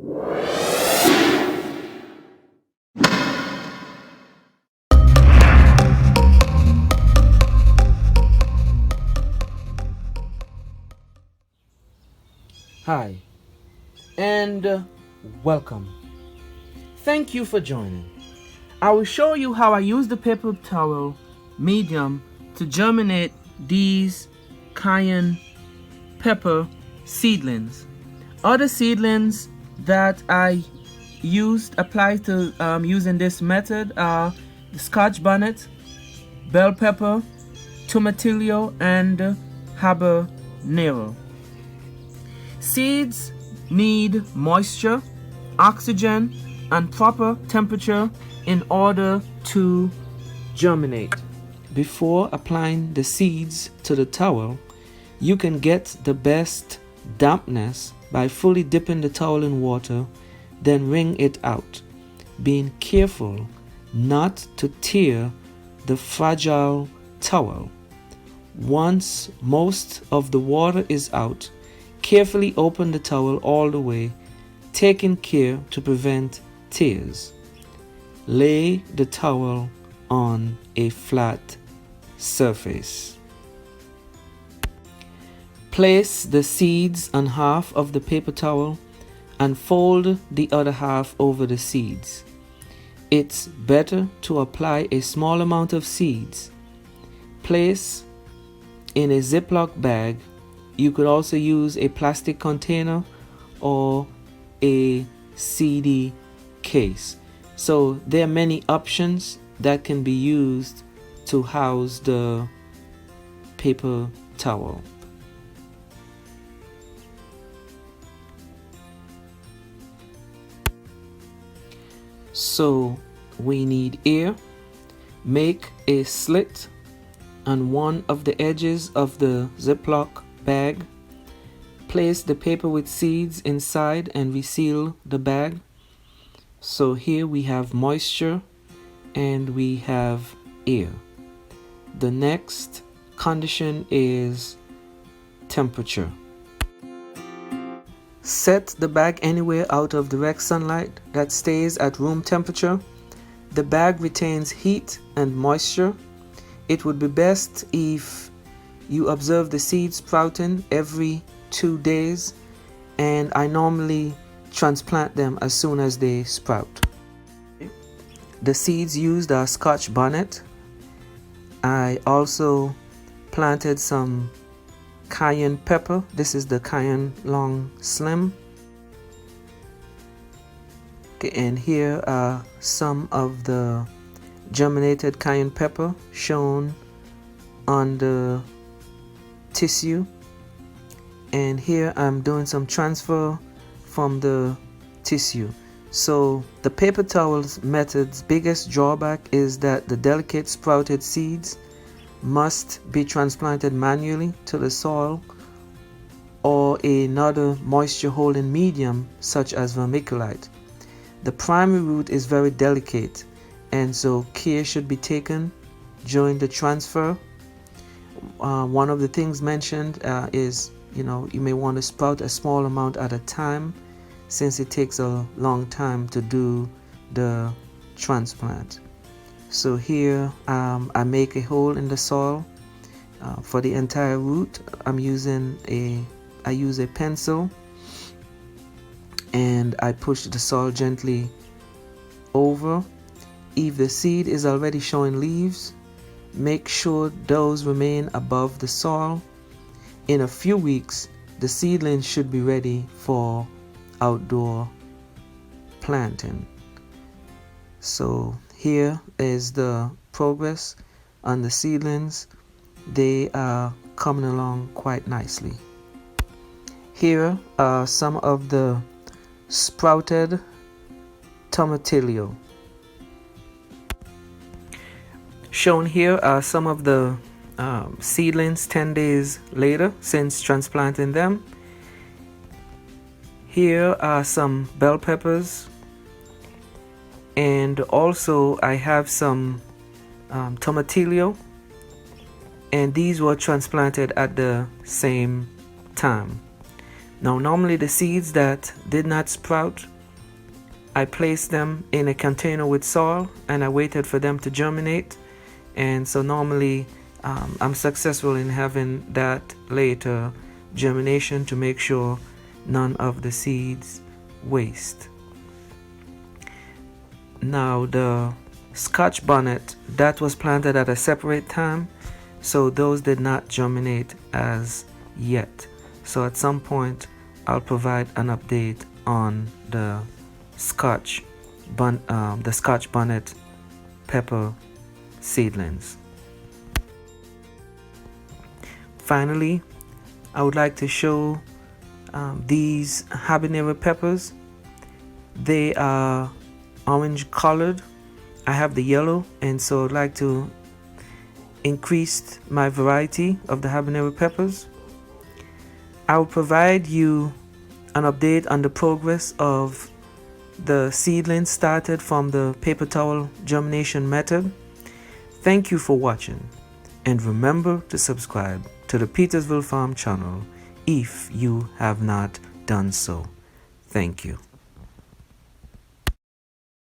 Hi, and welcome. Thank you for joining. I will show you how I use the paper towel medium to germinate these cayenne pepper seedlings. Other seedlings that I apply to using this method are the Scotch bonnet, bell pepper, tomatillo, and habanero. Seeds need moisture, oxygen, and proper temperature in order to germinate. Before applying the seeds to the towel, you can get the best dampness by fully dipping the towel in water, then wring it out, being careful not to tear the fragile towel. Once most of the water is out, carefully open the towel all the way, taking care to prevent tears. Lay the towel on a flat surface. Place the seeds on half of the paper towel and fold the other half over the seeds. It's better to apply a small amount of seeds. Place in a Ziploc bag. You could also use a plastic container or a CD case. So there are many options that can be used to house the paper towel. So we need air. Make a slit on one of the edges of the Ziploc bag. Place the paper with seeds inside and reseal the bag. So here we have moisture and we have air. The next condition is temperature. Set the bag anywhere out of direct sunlight that stays at room temperature. The bag retains heat and moisture. It would be best if you observe the seeds sprouting every 2 days, and I normally transplant them as soon as they sprout. The seeds used are Scotch bonnet. I also planted some cayenne pepper. This is the cayenne long slim. Okay, and here are some of the germinated cayenne pepper shown on the tissue. And here I'm doing some transfer from the tissue. So the paper towels method's biggest drawback is that the delicate sprouted seeds must be transplanted manually to the soil or another moisture holding medium such as vermiculite. The primary root is very delicate, and so care should be taken during the transfer. One of the things mentioned is you may want to sprout a small amount at a time, since it takes a long time to do the transplant. So here I make a hole in the soil for the entire root. I use a pencil and I push the soil gently over. If the seed is already showing leaves, make sure those remain above the soil. In a few weeks, the seedlings should be ready for outdoor planting. So here is the progress on the seedlings. They are coming along quite nicely. Here are some of the sprouted tomatillo. Shown here are some of the seedlings 10 days later since transplanting them. Here are some bell peppers, and also I have some tomatillo, and these were transplanted at the same time. Now normally the seeds that did not sprout I placed them in a container with soil and I waited for them to germinate. And so normally I'm successful in having that later germination to make sure none of the seeds waste. Now the Scotch bonnet, that was planted at a separate time, so those did not germinate as yet. So at some point I'll provide an update on the Scotch bonnet pepper seedlings. Finally, I would like to show these habanero peppers. They are orange colored. I have the yellow, and so I'd like to increase my variety of the habanero peppers. I will provide you an update on the progress of the seedlings started from the paper towel germination method. Thank you for watching, and remember to subscribe to the Petersville Farm channel if you have not done so. Thank you.